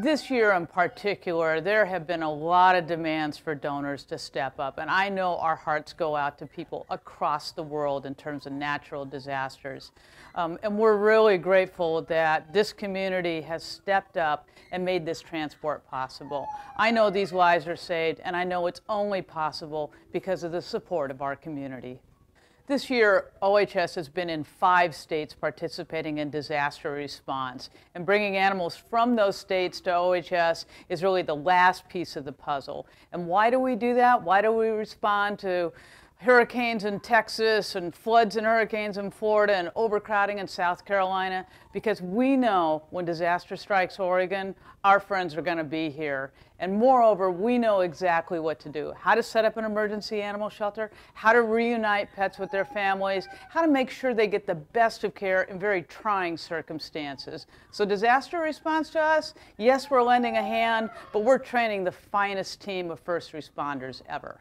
This year in particular, there have been a lot of demands for donors to step up, and I know our hearts go out to people across the world in terms of natural disasters. And we're really grateful that this community has stepped up and made this transport possible. I know these lives are saved, and I know it's only possible because of the support of our community. This year, OHS has been in 5 states participating in disaster response, and bringing animals from those states to OHS is really the last piece of the puzzle. And why do we do that? Why do we respond to hurricanes in Texas and floods and hurricanes in Florida and overcrowding in South Carolina? Because we know when disaster strikes Oregon, our friends are going to be here. And moreover, we know exactly what to do. How to set up an emergency animal shelter, how to reunite pets with their families, how to make sure they get the best of care in very trying circumstances. So disaster response to us, yes, we're lending a hand, but we're training the finest team of first responders ever.